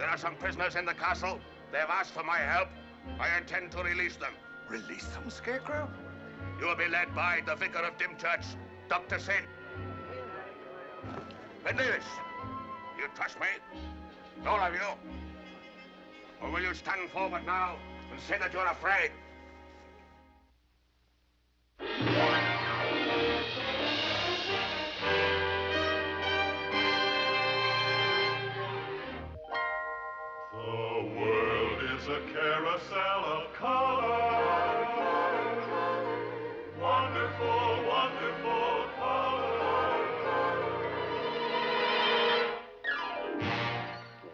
There are some prisoners in the castle. They've asked for my help. I intend to release them. Release them, Scarecrow? You will be led by the Vicar of Dymchurch, Dr. Sin. Davis, you trust me? All of you? Or will you stand forward now and say that you're afraid? The world is a carousel of color. Wonderful, wonderful color.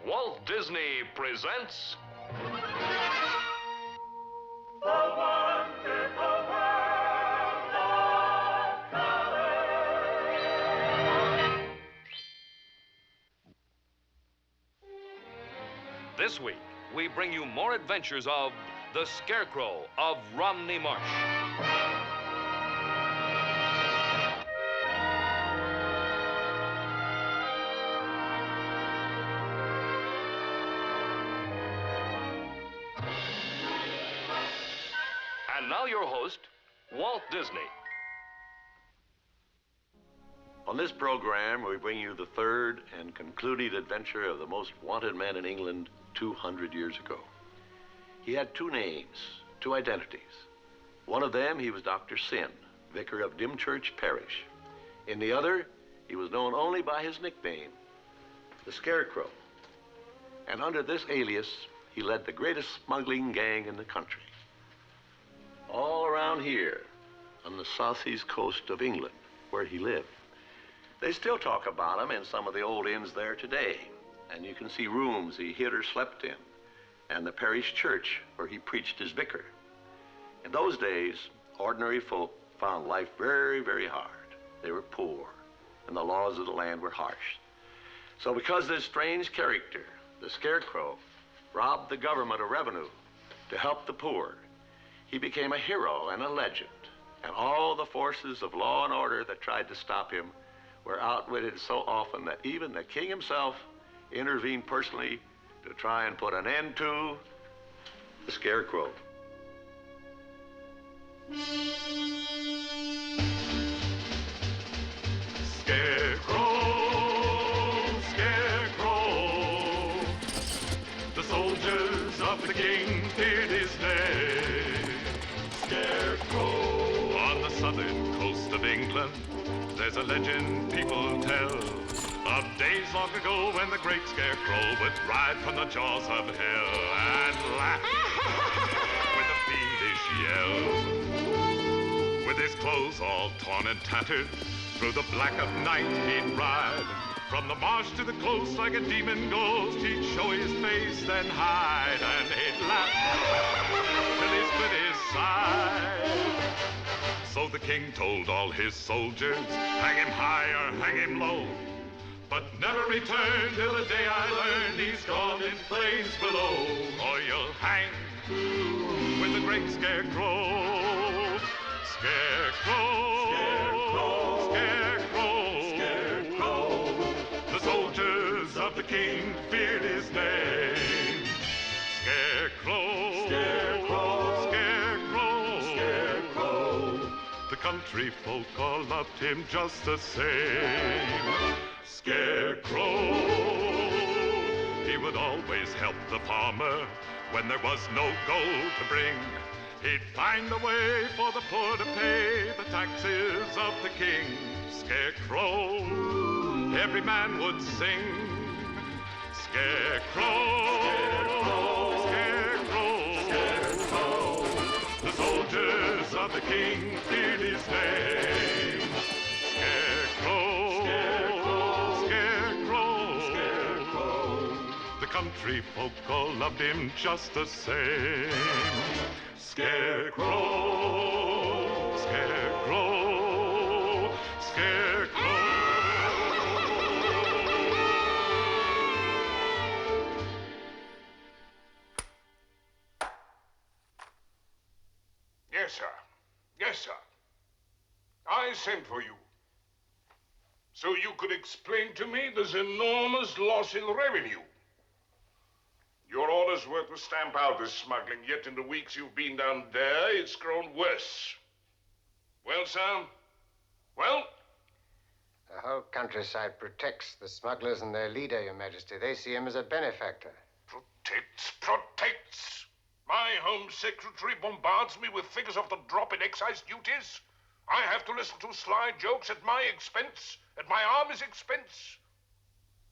Walt Disney presents The wonderful world of color. This week, we bring you more adventures of the Scarecrow of Romney Marsh. And now your host, Walt Disney. On this program, we bring you the third and concluding adventure of the most wanted man in England 200 years ago. He had two names, two identities. One of them, he was Dr. Sin, vicar of Dymchurch Parish. In the other, he was known only by his nickname, the Scarecrow. And under this alias, he led the greatest smuggling gang in the country. All around here, on the southeast coast of England, where he lived. They still talk about him in some of the old inns there today. And you can see rooms he hid or slept in, and the parish church where he preached as vicar. In those days, ordinary folk found life very, very hard. They were poor, and the laws of the land were harsh. So because this strange character, the Scarecrow, robbed the government of revenue to help the poor, he became a hero and a legend. And all the forces of law and order that tried to stop him were outwitted so often that even the king himself intervened personally to try and put an end to the Scarecrow. Scarecrow, Scarecrow, the soldiers of the king feared his name. Scarecrow, on the southern coast of England, there's a legend people tell of days long ago when the great Scarecrow would ride from the jaws of hell and laugh with a fiendish yell. With his clothes all torn and tattered, through the black of night he'd ride. From the marsh to the close like a demon ghost, he'd show his face, then hide, and he'd laugh till he split his side. So the king told all his soldiers, hang him high or hang him low, but never return till the day I learn he's gone in flames below, or you'll hang with the great Scarecrow. Scarecrow, Scarecrow, Scarecrow, Scarecrow. The soldiers of the king feared his name. Scarecrow, Scarecrow, Scarecrow, Scarecrow. The country folk all loved him just the same. Scarecrow, he would always help the farmer when there was no gold to bring. He'd find a way for the poor to pay the taxes of the king. Scarecrow, every man would sing. Scarecrow, Scarecrow, Scarecrow, Scarecrow. The soldiers of the king feared his name. Scarecrow, Scarecrow, Scarecrow, Scarecrow. The country folk all loved him just the same. Scarecrow, Scarecrow, Scarecrow. Yes, sir. Yes, sir. I sent for you so you could explain to me this enormous loss in revenue. $1 worth to stamp out this smuggling, yet in the weeks you've been down there, it's grown worse. Well, sir? Well? The whole countryside protects the smugglers and their leader, Your Majesty. They see him as a benefactor. Protects. My Home Secretary bombards me with figures of the drop in excise duties. I have to listen to sly jokes at my expense, at my army's expense.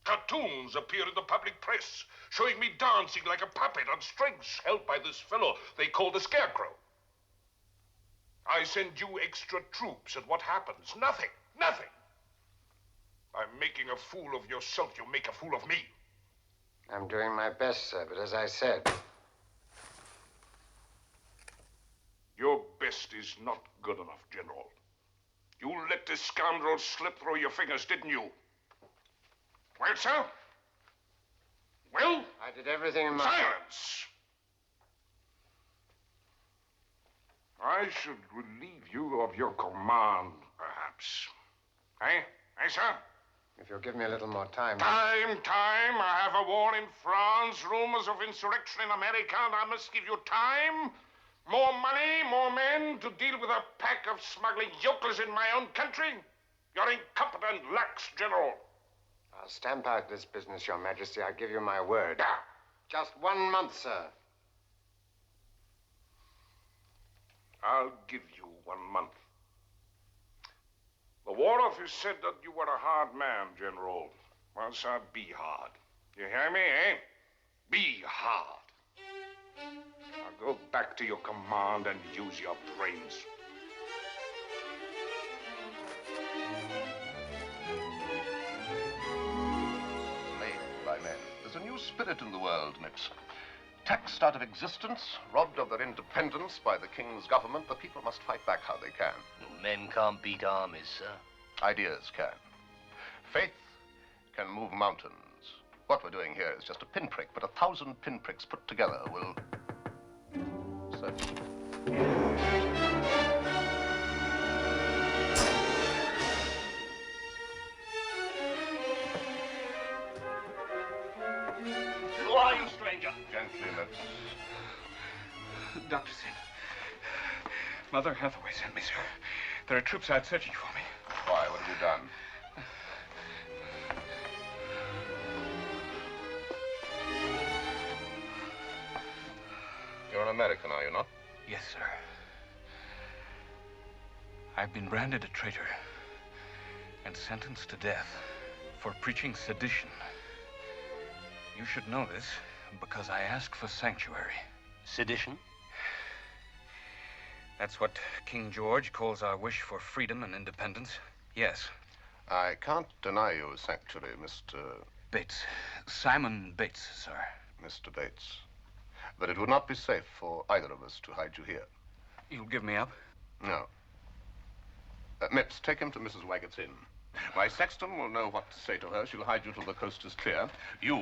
Cartoons appear in the public press, showing me dancing like a puppet on strings, held by this fellow they call the Scarecrow. I send you extra troops, and what happens? Nothing. Nothing. By making a fool of yourself, you make a fool of me. I'm doing my best, sir, but as I said... Your best is not good enough, General. You let this scoundrel slip through your fingers, didn't you? Well, sir? Well? I did everything in my... Silence! I should relieve you of your command, perhaps. Eh? Eh, sir? If you'll give me a little more time... Time. I have a war in France, rumors of insurrection in America, and I must give you time, more money, more men to deal with a pack of smuggling yokels in my own country. You're incompetent, lax, General. I'll stamp out this business, Your Majesty. I give you my word. Ah. Just 1 month, sir. I'll give you 1 month. The War Office said that you were a hard man, General. Well, sir, be hard. You hear me, eh? Be hard. Now go back to your command and use your brains. Made by men. There's a new spirit in the world, Mipps. Taxed out of existence, robbed of their independence by the king's government, the people must fight back how they can. Men can't beat armies, sir. Ideas can. Faith can move mountains. What we're doing here is just a pinprick, but 1,000 pinpricks put together will... Who are you, stranger? Gently, Mipps. Dr. Sin. Mother Hathaway sent me, sir. There are troops out searching for me. Why? What have you done? You're an American, are you not? Yes, sir. I've been branded a traitor and sentenced to death for preaching sedition. You should know this because I asked for sanctuary. Sedition? That's what King George calls our wish for freedom and independence. Yes. I can't deny you sanctuary, Mr. Bates. Simon Bates, sir. Mr. Bates. But it would not be safe for either of us to hide you here. You'll give me up? No. Mipps, take him to Mrs. Waggett's inn. My sexton will know what to say to her. She'll hide you till the coast is clear. You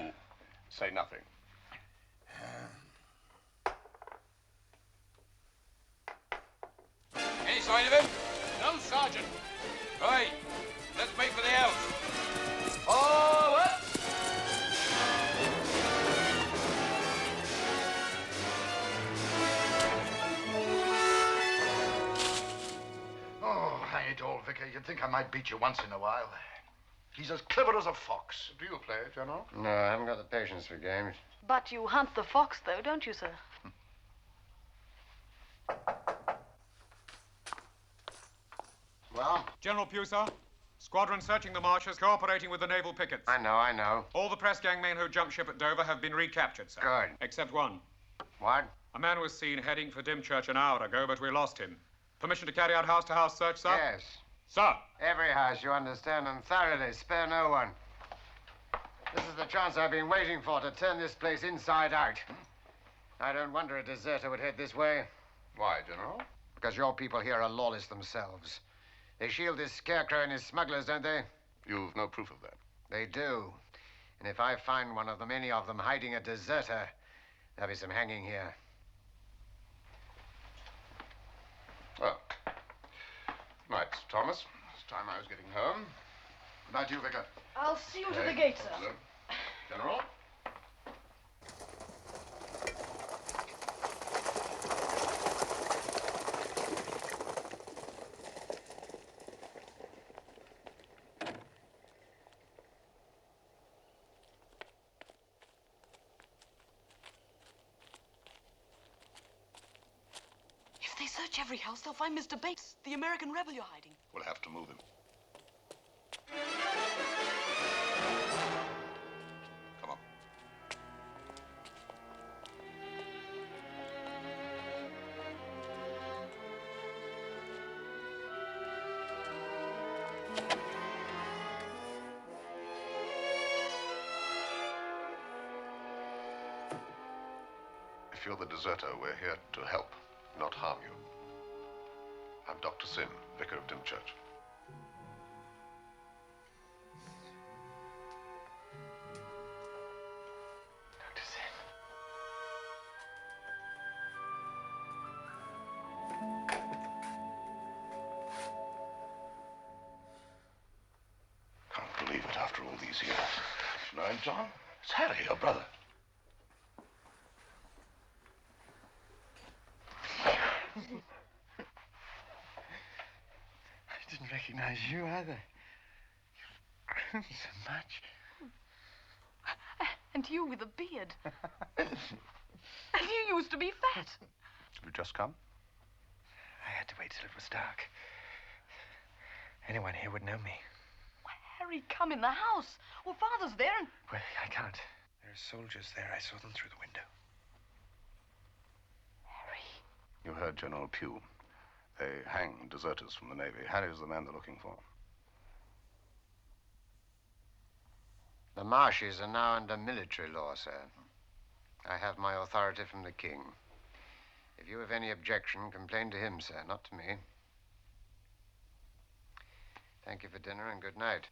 say nothing. Any sign of him? No, Sergeant. Right, let's make for the house. Forward! Oh, hang it all, Vicar. You'd think I might beat you once in a while. He's as clever as a fox. Do you play, General? No, I haven't got the patience for games. But you hunt the fox, though, don't you, sir? Well? General Pugh, sir. Squadron searching the marshes, cooperating with the naval pickets. I know. All the press gang men who jumped ship at Dover have been recaptured, sir. Good. Except one. What? A man was seen heading for Dymchurch an hour ago, but we lost him. Permission to carry out house-to-house search, sir? Yes. Sir. Every house, you understand, and thoroughly. Spare no one. This is the chance I've been waiting for to turn this place inside out. I don't wonder a deserter would head this way. Why, General? Because your people here are lawless themselves. They shield this Scarecrow and his smugglers, don't they? You've no proof of that. They do. And if I find one of them, any of them, hiding a deserter, there'll be some hanging here. Well, night, Thomas. It's time I was getting home. Good night to you, Vicar. I'll see you to the gate, sir. Hello. General? search every house, they'll find Mr. Bates, the American rebel you're hiding. We'll have to move him. Come on. If you're the deserter, we're here to help, not harm you. I'm Dr. Sim, Vicar of Dymchurch. Dr. Sim. Can't believe it after all these years. You know him, John? It's Harry, your brother. I didn't recognize you either. You've grown so much. And you with a beard. And you used to be fat. Have you just come? I had to wait till it was dark. Anyone here would know me. Why, Harry, come in the house. Well, Father's there and... Well, I can't. There are soldiers there. I saw them through the window. Harry. You heard General Pugh. They hang deserters from the Navy. Harry's the man they're looking for. The Marshes are now under military law, sir. I have my authority from the King. If you have any objection, complain to him, sir, not to me. Thank you for dinner and good night.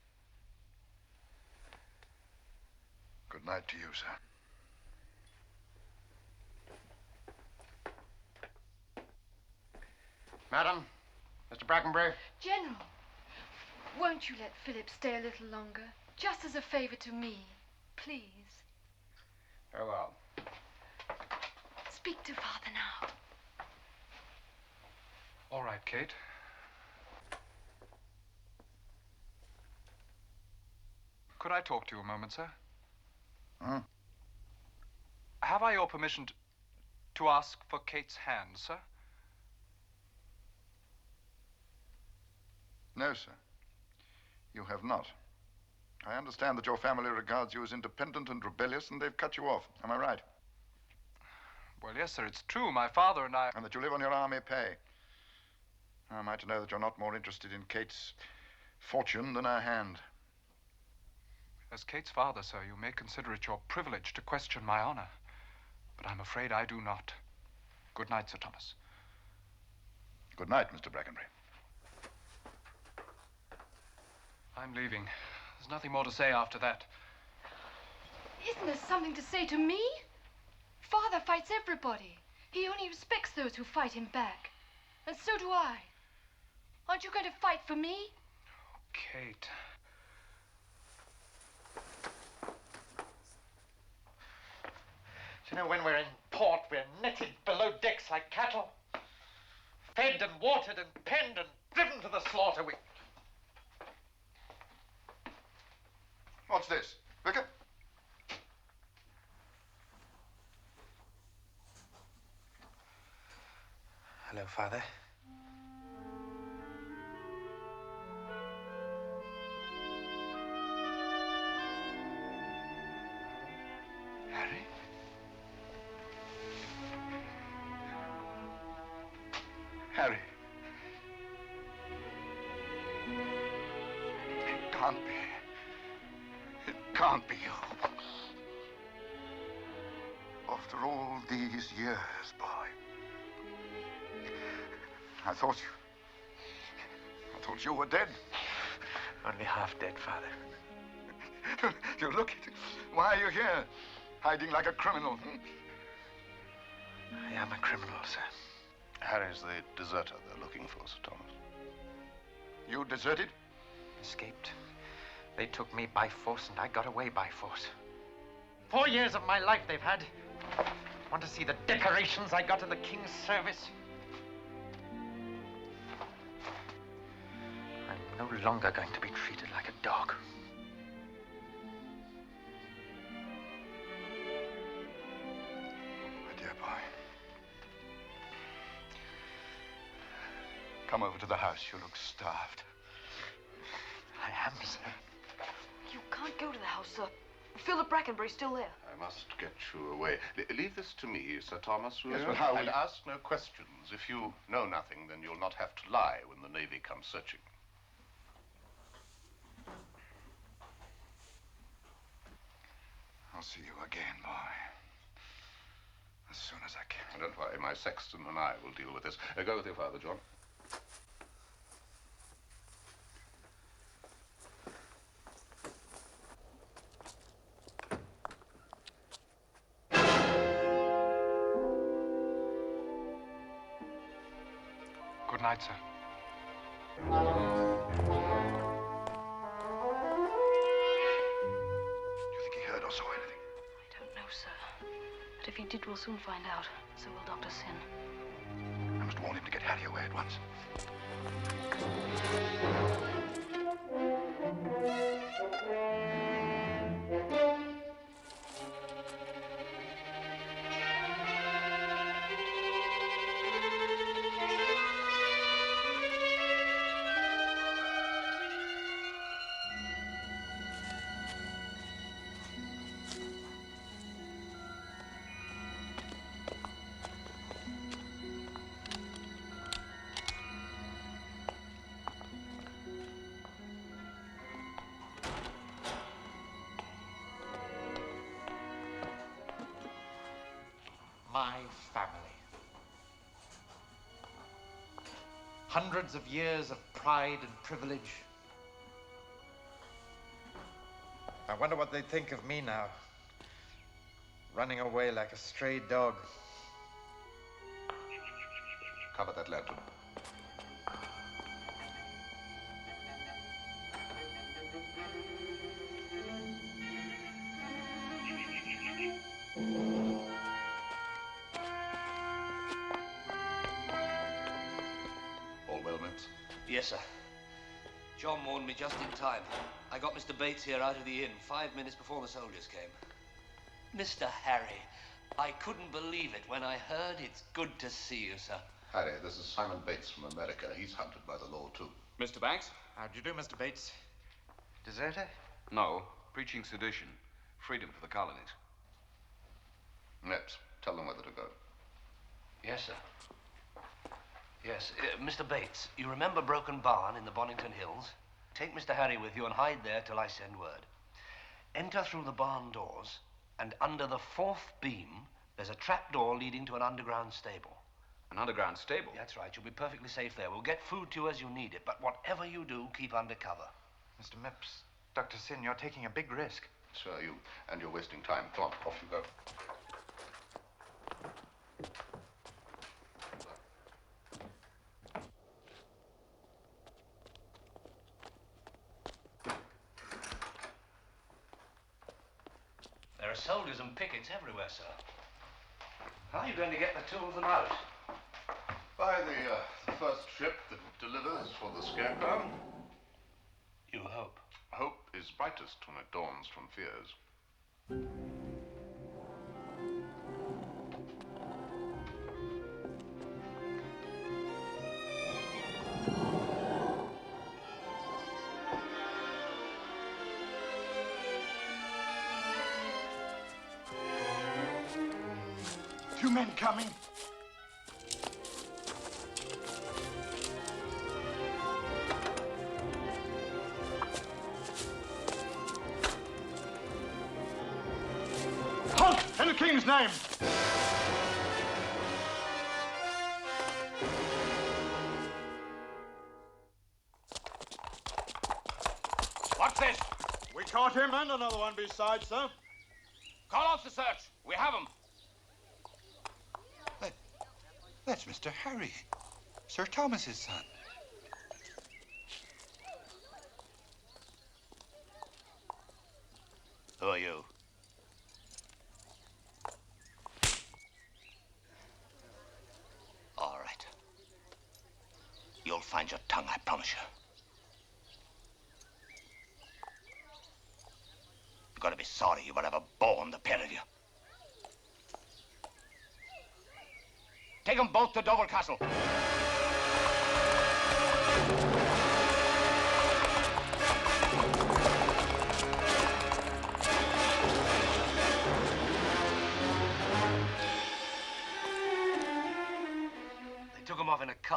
Good night to you, sir. Madam, Mr. Brackenbury. General, won't you let Philip stay a little longer? Just as a favor to me, please. Very well. Speak to Father now. All right, Kate. Could I talk to you a moment, sir? Have I your permission to ask for Kate's hand, sir? No, sir. You have not. I understand that your family regards you as independent and rebellious, and they've cut you off. Am I right? Well, yes, sir, it's true. My father and I... And that you live on your army pay. Am I to know that you're not more interested in Kate's fortune than her hand? As Kate's father, sir, you may consider it your privilege to question my honor. But I'm afraid I do not. Good night, Sir Thomas. Good night, Mr. Brackenbury. I'm leaving. There's nothing more to say after that. Isn't there something to say to me? Father fights everybody. He only respects those who fight him back. And so do I. Aren't you going to fight for me? Kate. Do you know, when we're in port, we're netted below decks like cattle. Fed and watered and penned and driven to the slaughter. What's this? Vicar? Hello, Father. Harry? Harry. It can't be. It can't be you. After all these years, boy. I thought you were dead. Only half dead, Father. You look at it. Why are you here? Hiding like a criminal. I am a criminal, sir. Harry's the deserter they're looking for, Sir Thomas. You deserted? Escaped. They took me by force, and I got away by force. 4 years of my life they've had. Want to see the decorations I got in the King's service? I'm no longer going to be treated like a dog. My dear boy. Come over to the house. You look starved. I am, sir. You can't go to the house, sir. Philip Brackenbury's still there. I must get you away. Leave this to me, Sir Thomas, will Yes, you? but how will And you- ask no questions. If you know nothing, then you'll not have to lie when the Navy comes searching. I'll see you again, boy. As soon as I can. Don't worry, my sexton and I will deal with this. Go with your father, John. Good night, sir. Do you think he heard or saw anything? I don't know, sir. But if he did, we'll soon find out. So will Dr. Sin. I must warn him to get Harry away at once. My family. Hundreds of years of pride and privilege. I wonder what they think of me now. Running away like a stray dog. Cover that lantern. All well, Mipps? Yes, sir. John warned me just in time. I got Mr. Bates here out of the inn 5 minutes before the soldiers came. Mr. Harry, I couldn't believe it when I heard. It's good to see you, sir. Harry, this is Simon Bates from America. He's hunted by the law, too. Mr. Banks? How'd you do, Mr. Bates? Deserter? No, preaching sedition. Freedom for the colonies. Mipps, tell them whether to go. Yes, sir. Yes, Mr. Bates, you remember Broken Barn in the Bonington Hills? Take Mr. Harry with you and hide there till I send word. Enter through the barn doors, and under the 4th beam, there's a trap door leading to an underground stable. An underground stable? That's right. You'll be perfectly safe there. We'll get food to you as you need it, but whatever you do, keep under cover. Mr. Mipps, Dr. Sin, you're taking a big risk. Sir, you're wasting time. Come on, off you go. There are soldiers and pickets everywhere, sir. How are you going to get the two of them out? By the first ship that delivers for the Scarecrow. You hope. Hope is brightest when it dawns from fears. Two men coming. Halt! In the king's name! What's this? We caught him and another one besides, sir. Call off the search. We have him. That's Mr. Harry, Sir Thomas's son. Who are you? All right. You'll find your tongue, I promise you. You've got to be sorry you were ever born, the pair of you. Take them both to Dover Castle.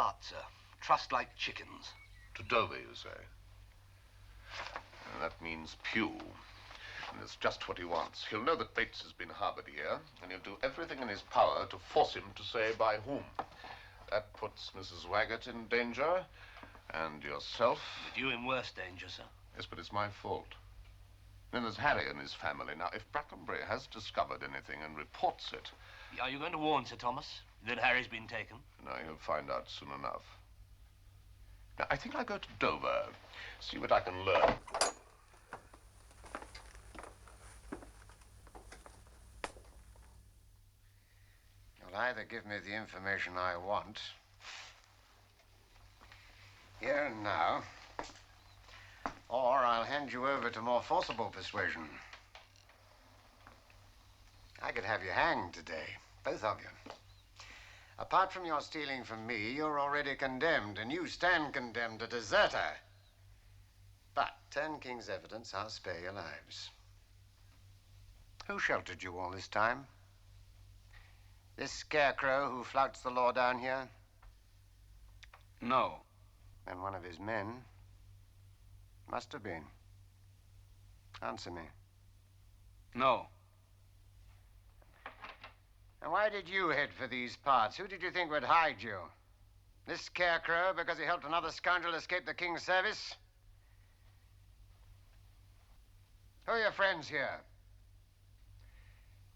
apart, sir. Trust like chickens. To Dobie, you say? And that means Pugh. And it's just what he wants. He'll know that Bates has been harbored here, and he'll do everything in his power to force him to say by whom. That puts Mrs. Waggett in danger, and yourself. But you in worse danger, sir. Yes, but it's my fault. Then there's Harry and his family. Now, if Brackenbury has discovered anything and reports it... Are you going to warn Sir Thomas that Harry's been taken? No, he'll find out soon enough. Now, I think I'll go to Dover, see what I can learn. You'll either give me the information I want, here and now, or I'll hand you over to more forcible persuasion. I could have you hanged today, both of you. Apart from your stealing from me, you're already condemned, and you stand condemned, a deserter. But 10 King's evidence, I'll spare your lives. Who sheltered you all this time? This scarecrow who flouts the law down here? No. And one of his men? Must have been. Answer me. No. And why did you head for these parts? Who did you think would hide you? This scarecrow because he helped another scoundrel escape the king's service? Who are your friends here?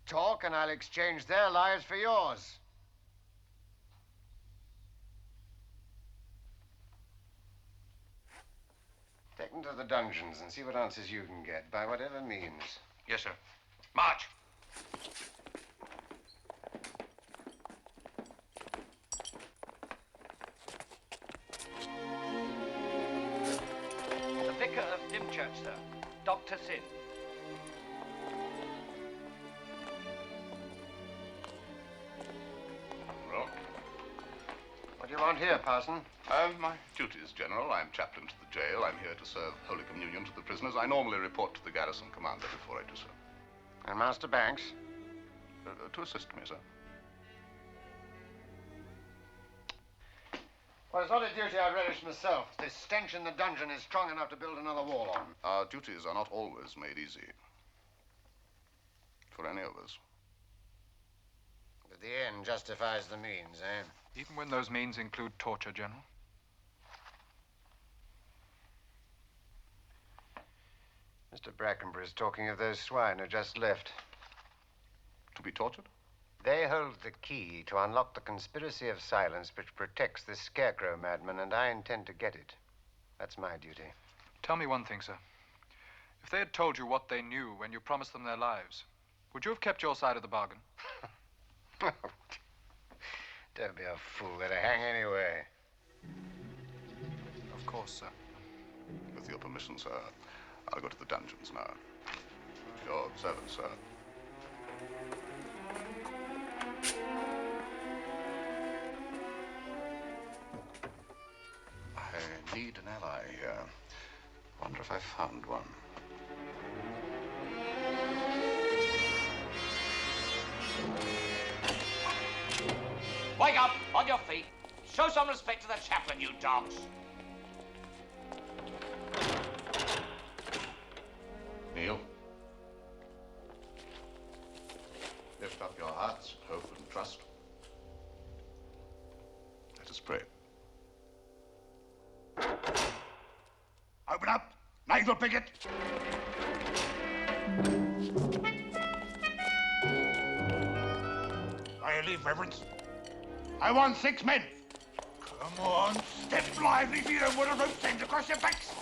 Talk and I'll exchange their lives for yours. Take them to the dungeons and see what answers you can get, by whatever means. Yes, sir. March! The Vicar of Dimchurch, sir. Dr. Sin. Well, What do you want here, Parson? my duties, General. I'm chaplain to the jail. I'm here to serve Holy Communion to the prisoners. I normally report to the garrison commander before I do so. And Master Banks? To assist me, sir. Well, it's not a duty I relish myself. This stench in the dungeon is strong enough to build another wall on. Our duties are not always made easy. For any of us. But the end justifies the means, eh? Even when those means include torture, General? Mr. Brackenbury is talking of those swine who just left. To be tortured? They hold the key to unlock the conspiracy of silence which protects this scarecrow madman, and I intend to get it. That's my duty. Tell me one thing, sir. If they had told you what they knew when you promised them their lives, would you have kept your side of the bargain? Don't be a fool. They're to hang anyway. Of course, sir. With your permission, sir, I'll go to the dungeons now. Your servant, sir. I need an ally here. Wonder if I found one. Wake up! On your feet! Show some respect to the chaplain, you dogs! Kneel. Lift up your hearts in hope and trust. Let us pray. Open up! Naval picket! I leave, Reverence. I want 6 men. Come on, step lively if you don't want a rope sent across your backs.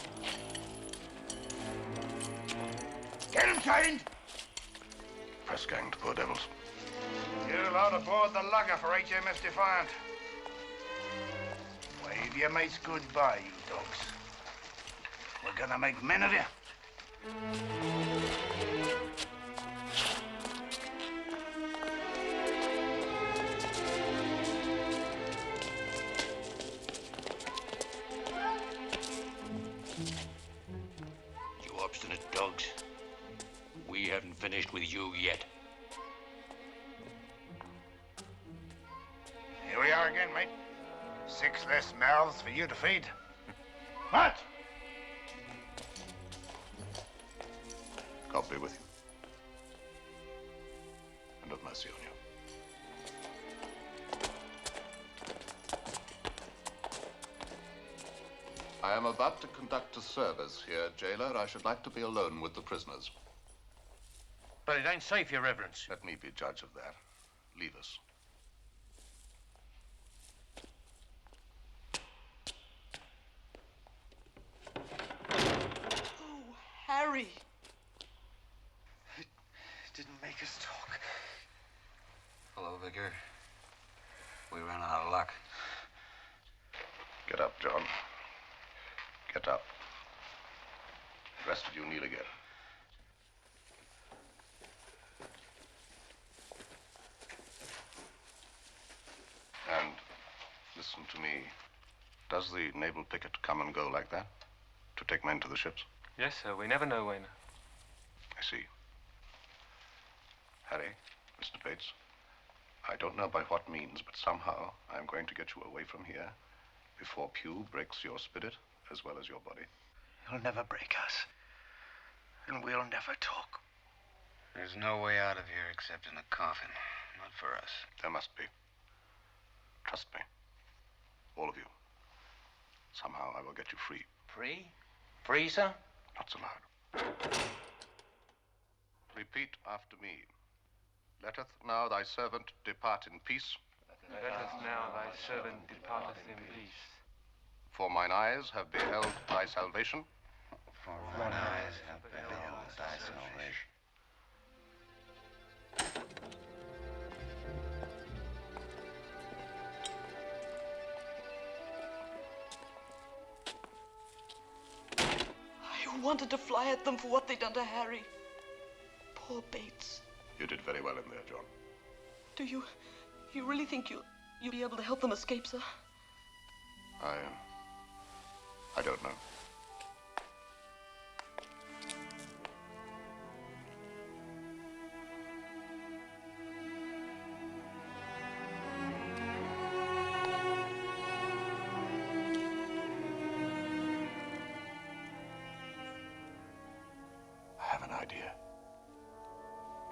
Get them chained. Press gang to poor devils. You're allowed aboard the lugger for HMS Defiant. Wave your mates goodbye, you dogs. We're gonna make men of you. You obstinate dogs. We haven't finished with you yet. Here we are again, mate. 6 less mouths for you to feed. What? God be with you. And have mercy on you. I am about to conduct a service here, jailer. I should like to be alone with the prisoners. But it ain't safe, Your Reverence. Let me be judge of that. Leave us. Oh, Harry. It didn't make us talk. Hello, Vicar. We ran out of luck. Get up, John. Get up. The rest of you kneel again. And listen to me. Does the naval picket come and go like that? To take men to the ships? Yes, sir. We never know when. I see. Harry, Mr. Bates, I don't know by what means, but somehow I'm going to get you away from here before Pugh breaks your spirit as well as your body. You'll never break us. And we'll never talk. There's no way out of here except in a coffin. Not for us. There must be. Trust me. All of you. Somehow I will get you free. Free? Free, sir? Not so loud. Repeat after me. Letteth now thy servant depart in peace. Let us now thy servant departeth in peace. For mine eyes have beheld thy salvation. For mine eyes have beheld thy salvation. I wanted to fly at them for what they'd done to Harry. Poor Bates. You did very well in there, John. Do you really think you'll be able to help them escape, sir? I don't know. I have an idea.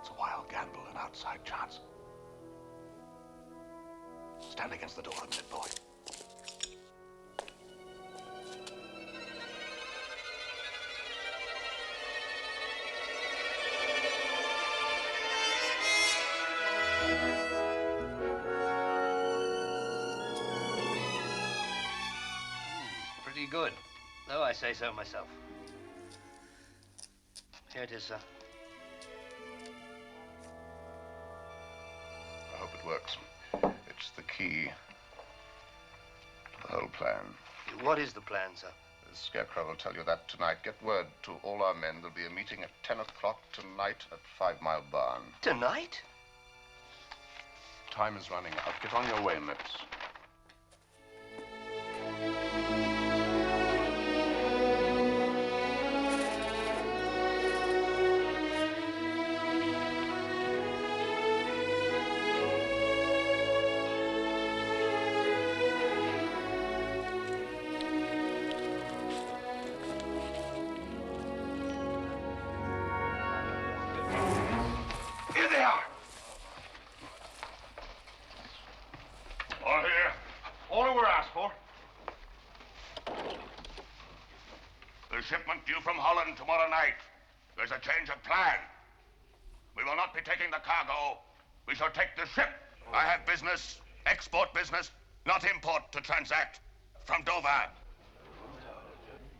It's a wild gamble, an outside chance. Stand against the door a minute, boy. Pretty good, though I say so myself. Here it is, sir. I hope it works. It's the key to the whole plan. What is the plan, sir? The Scarecrow will tell you that tonight. Get word to all our men. There'll be a meeting at 10 o'clock tonight at 5 Mile Barn. Tonight? Time is running out. Get on your way, Mipps. Here they are. All here. All who were asked for. The shipment due from Holland tomorrow night. There's a change of plan. We will not be taking the cargo. We shall take the ship. I have business, export business, not import to transact, from Dover.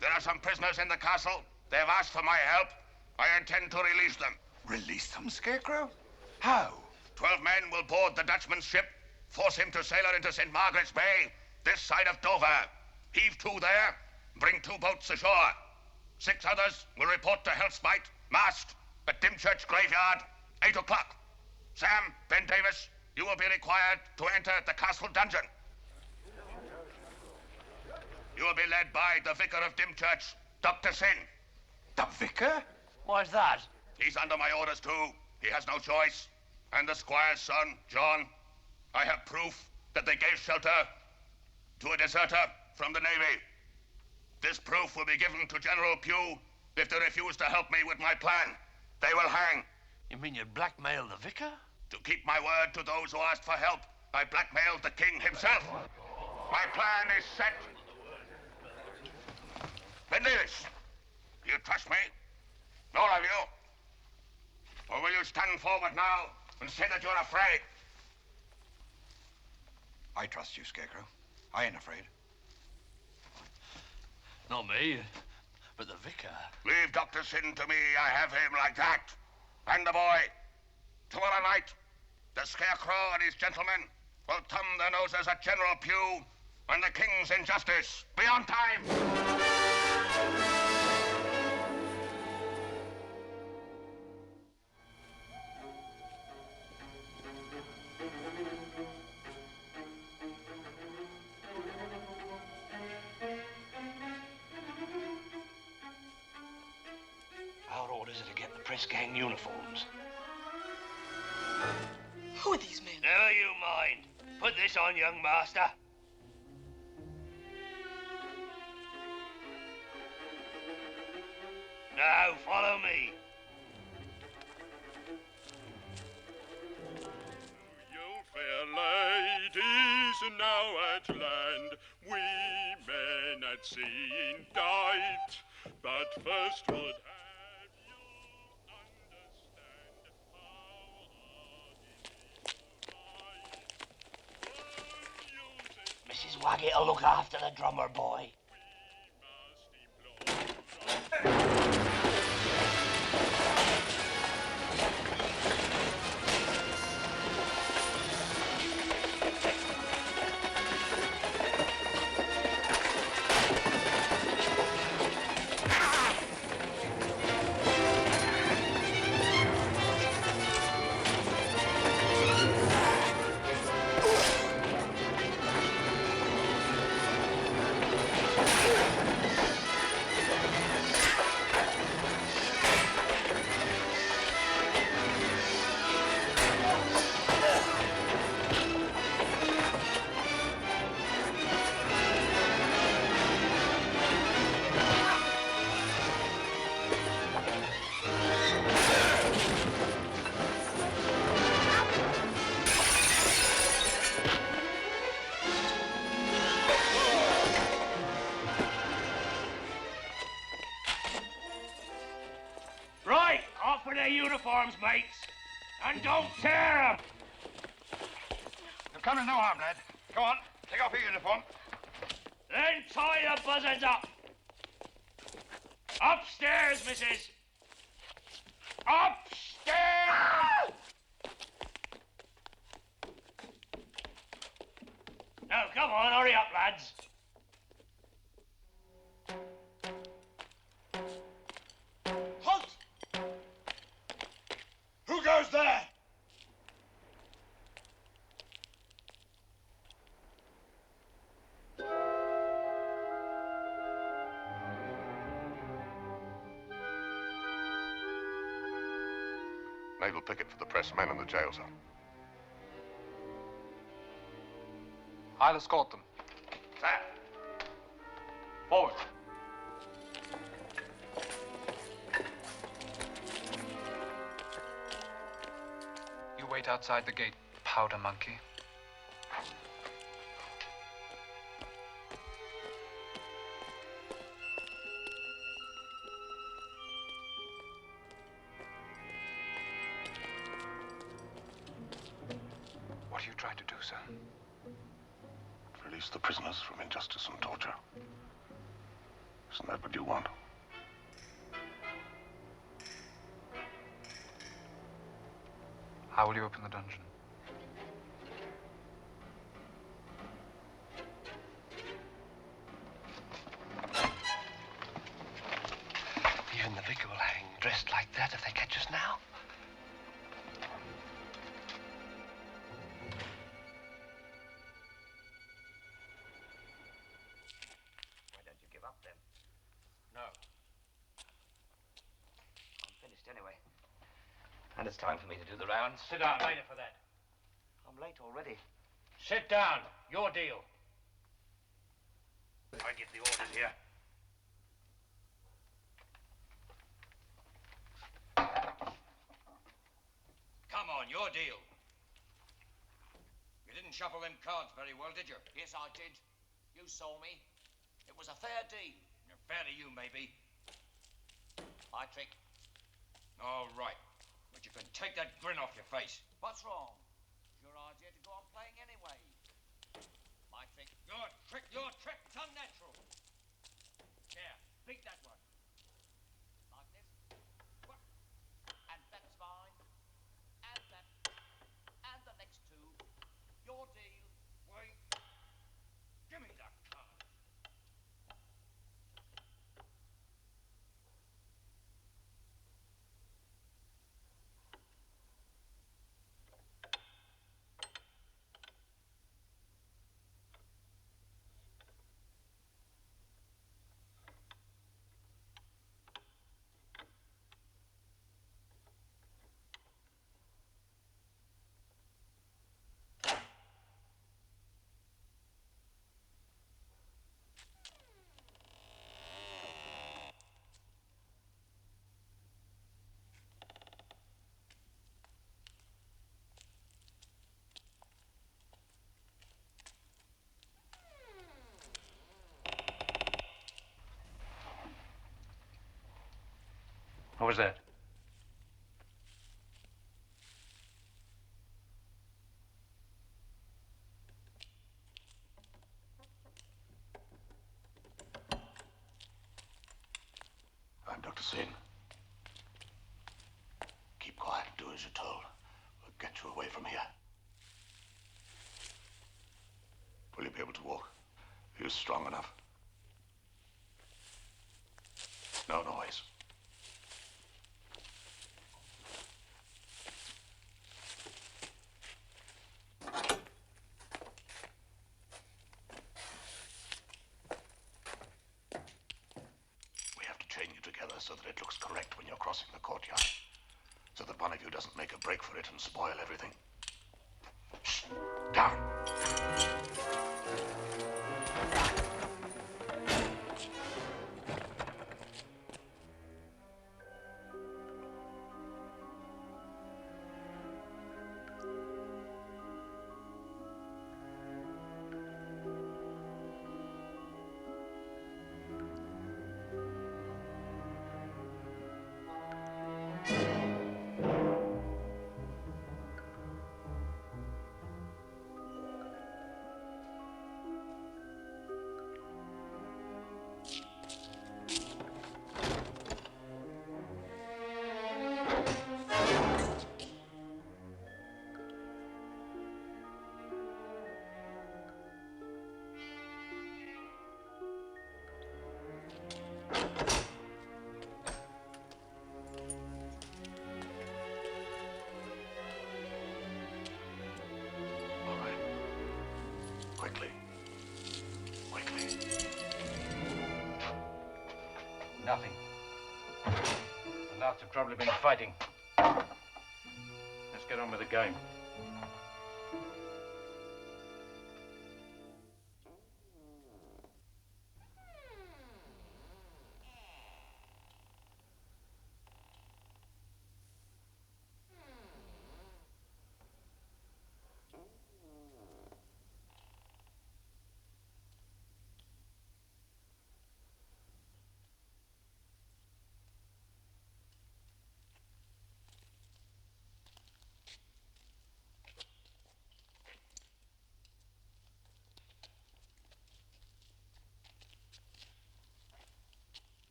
There are some prisoners in the castle. They have asked for my help. I intend to release them. Release them, Scarecrow? How? 12 men will board the Dutchman's ship, force him to sail her into St. Margaret's Bay, this side of Dover. Heave 2 there, bring 2 boats ashore. 6 others will report to Hellspite, masked, at Dymchurch Graveyard, 8 o'clock. Sam, Ben Davis, you will be required to enter the castle dungeon. You will be led by the Vicar of Dymchurch, Dr. Sin. The Vicar? Why's that? He's under my orders, too. He has no choice. And the Squire's son, John. I have proof that they gave shelter to a deserter from the Navy. This proof will be given to General Pugh. If they refuse to help me with my plan, they will hang. You mean you'd blackmail the vicar? To keep my word to those who asked for help, I blackmailed the king himself. My plan is set. Benedict, do you trust me? All of you? Or will you stand forward now and say that you're afraid? I trust you, Scarecrow. I ain't afraid. Not me, but the vicar. Leave Dr. Sin to me. I have him like that. And the boy. Tomorrow night, the Scarecrow and his gentlemen will thumb their noses at General Pugh and the king's injustice. Be on time. Our orders are to get the press gang uniforms. Who are these men? Never you mind. Put this on, young master. Now, follow me. You fair ladies, now at land, we men at sea indict, but first would have you understand how Mrs. Waggett will look after the drummer boy. Right, off with their uniforms, mates. And don't tear them. You've come to no harm, lad. Go on, take off your uniform. Then tie the buzzards up. Upstairs, missus. Upstairs! Now, come on, hurry up, lads. Halt! Who goes there? Naval picket for the pressmen and the jail cell. I'll escort them. Sir. Forward. You wait outside the gate, powder monkey. What are you trying to do, sir? Release the prisoners from injustice and torture. Isn't that what you want? How will you open the dungeon? You and the vicar will hang dressed like that if they catch us now. Why don't you give up then? No. I'm finished anyway. And it's time for me to do the rounds. Sit down, later for that. I'm late already. Sit down. Your deal. I get the orders here. Come on, your deal. You didn't shuffle them cards very well, did you? Yes, I did. You saw me. It was a fair deal. Fair to you, maybe. My trick. All right. But you can take that grin off your face. What's wrong? It's your idea to go on playing anyway. My trick. Your trick. It's unnatural. There, beat that one. Like this. What? And that's mine. And that. And the next two. Your deal. Wait. Give me that card. What was that? I'm Dr. Sin. Keep quiet. Do as you're told. We'll get you away from here. Will you be able to walk? Are you strong enough? No noise. So that it looks correct when you're crossing the courtyard. So that one of you doesn't make a break for it and spoil everything. Shh! Down! Nothing. The lots have probably been fighting. Let's get on with the game.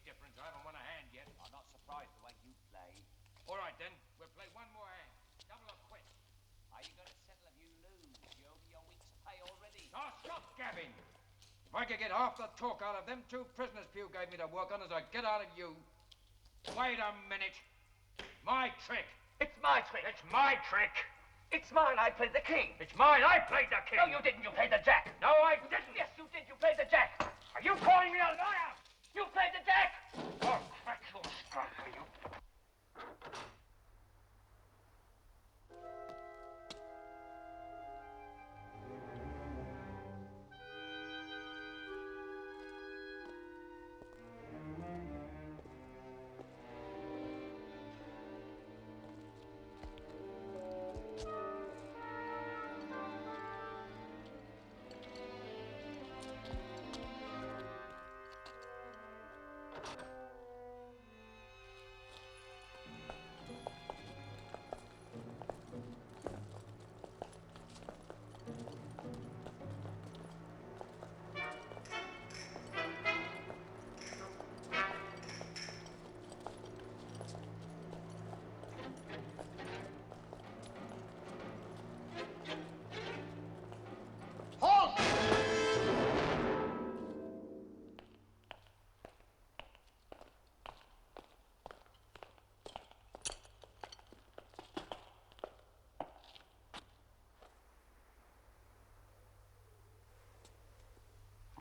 Difference. I haven't won a hand yet. I'm not surprised the way you play. All right, then. We'll play one more hand. Double or quit. Are you going to settle if you lose? You owe me your week's pay already. Oh, stop gabbing. If I could get half the talk out of them two prisoners Pugh gave me to work on as I get out of you. Wait a minute. My trick. It's my trick. It's my trick. It's mine. I played the king. It's mine. I played the king. No, you didn't. You played the jack. No, I didn't. Yes, you did. You played the jack. Are you calling me a liar? You played the jack. Oh, crack your skull, will you?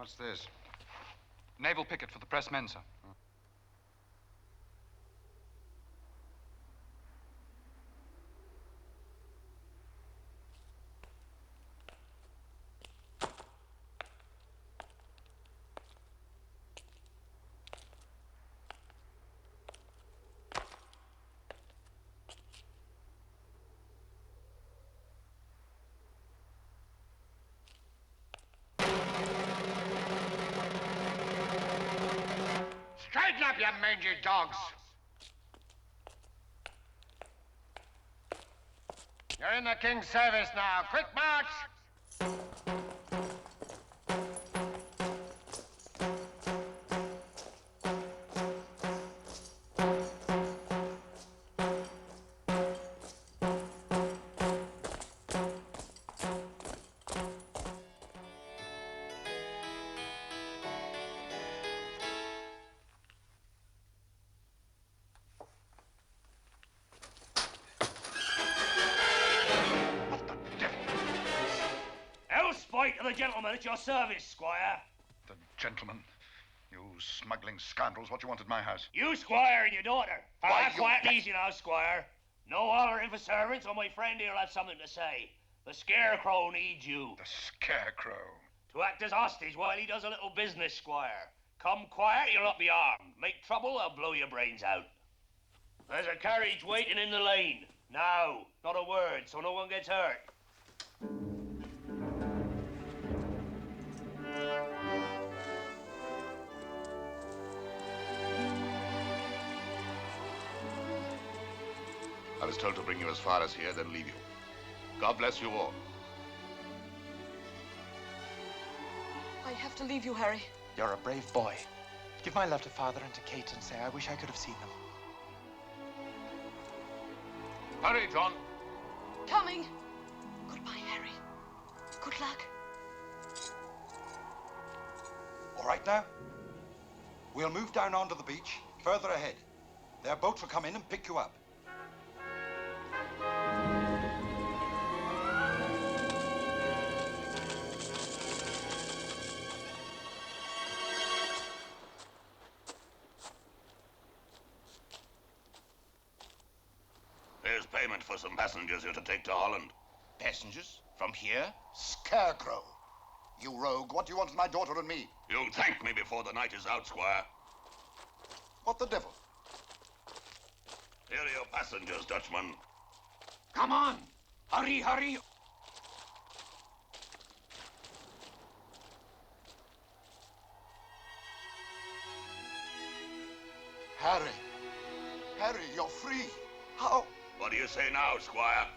What's this? Naval picket for the pressmen, sir. Straighten up, you mangy dogs. You're in the king's service now. Quick march! Hellspite to the gentleman at your service, Squire. The gentleman? You smuggling scoundrels, what you want at my house? You, Squire, and your daughter. Why, Ah, quiet and easy now, Squire. No hollering for servants, or my friend here'll have something to say. The Scarecrow needs you. The Scarecrow? To act as hostage while he does a little business, Squire. Come quiet, you'll not be armed. Make trouble, I'll blow your brains out. There's a carriage waiting in the lane. Now, not a word, so no one gets hurt. I was told to bring you as far as here, then leave you. God bless you all. I have to leave you, Harry. You're a brave boy. Give my love to Father and to Kate and say I wish I could have seen them. Hurry, John. Coming. Goodbye, Harry. Good luck. All right now? We'll move down onto the beach, further ahead. Their boats will come in and pick you up. Here's payment for some passengers you're to take to Holland. Passengers? From here? Scarecrow. You rogue, what do you want with my daughter and me? You'll thank me before the night is out, Squire. What the devil? Here are your passengers, Dutchman. Come on! Hurry, hurry! Harry. Harry, you're free. How? What do you say now, Squire?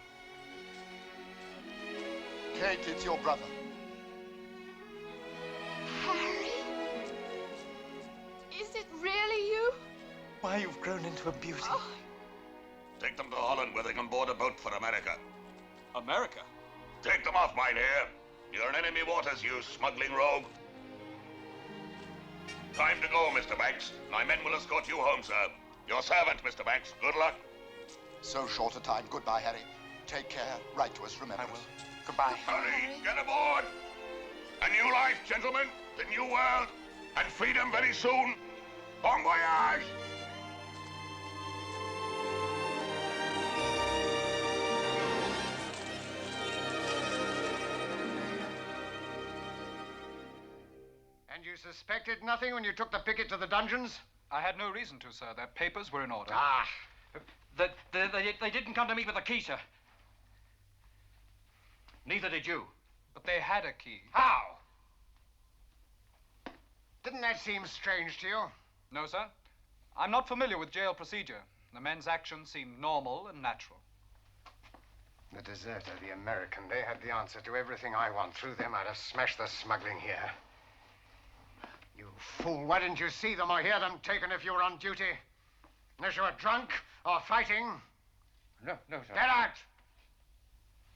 Kate, it's your brother. Harry? Is it really you? Why, you've grown into a beauty. Oh. Take them to Holland where they can board a boat for America. America? Take them off, mynheer. You're in enemy waters, you smuggling rogue. Time to go, Mr. Banks. My men will escort you home, sir. Your servant, Mr. Banks. Good luck. So short a time. Goodbye, Harry. Take care. Write to us, remember. I will. Goodbye. Hurry, get aboard. A new life, gentlemen. The new world. And freedom very soon. Bon voyage. And you suspected nothing when you took the picket to the dungeons? I had no reason to, sir. Their papers were in order. Ah. They didn't come to me with a key, sir. Neither did you. But they had a key. How? Didn't that seem strange to you? No, sir. I'm not familiar with jail procedure. The men's actions seemed normal and natural. The deserter, the American, they had the answer to everything I want. Through them, I'd have smashed the smuggling here. You fool, why didn't you see them or hear them taken if you were on duty? Unless you were drunk or fighting. No, sir. Get out!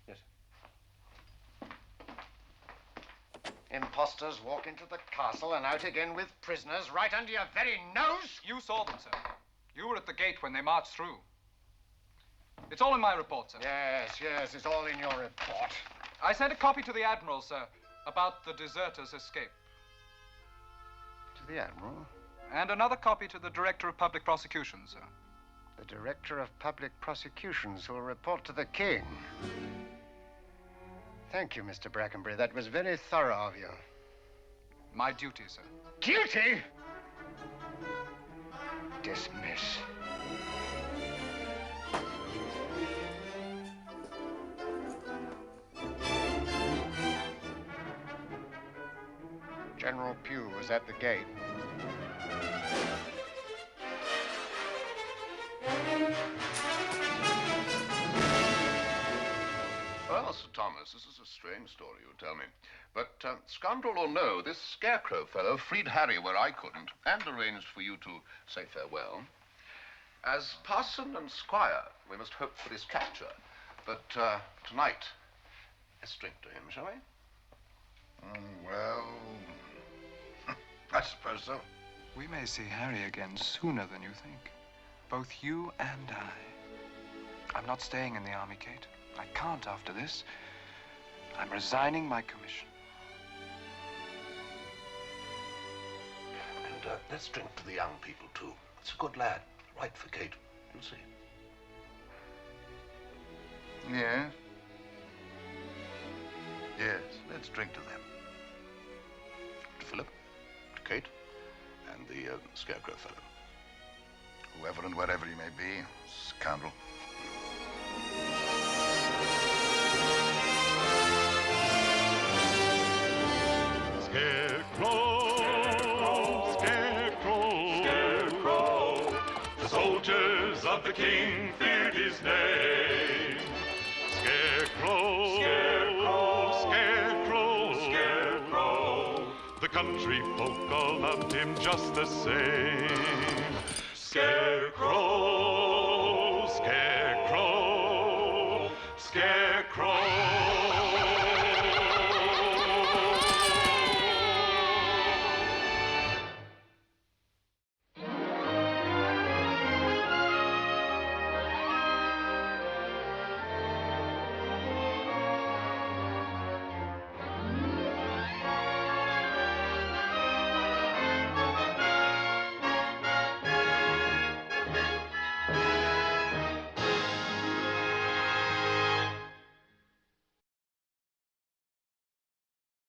Yes, sir. Impostors walk into the castle and out again with prisoners right under your very nose? You saw them, sir. You were at the gate when they marched through. It's all in my report, sir. Yes, it's all in your report. I sent a copy to the Admiral, sir, about the deserters' escape. the Admiral. And another copy to the Director of Public Prosecutions, sir. The Director of Public Prosecutions who will report to the King. Thank you, Mr. Brackenbury. That was very thorough of you. My duty, sir. Duty? Dismiss. General Pugh was at the gate. Well, Sir Thomas, this is a strange story, you tell me. But, scoundrel or no, this Scarecrow fellow freed Harry where I couldn't, and arranged for you to say farewell. As parson and squire, we must hope for his capture. But, tonight, let's drink to him, shall we? Well, I suppose so. We may see Harry again sooner than you think. Both you and I. I'm not staying in the army, Kate. I can't after this. I'm resigning my commission. And let's drink to the young people, too. It's a good lad. Right for Kate. You'll see. Yes? Yes, let's drink to them. To Philip, to Kate, and the Scarecrow fellow. Whoever and wherever he may be, scoundrel. Scarecrow, Scarecrow, Scarecrow. The soldiers of the king feared his name. Scarecrow, Scarecrow, Scarecrow, Scarecrow. The country folk all loved him just the same. Scarecrow.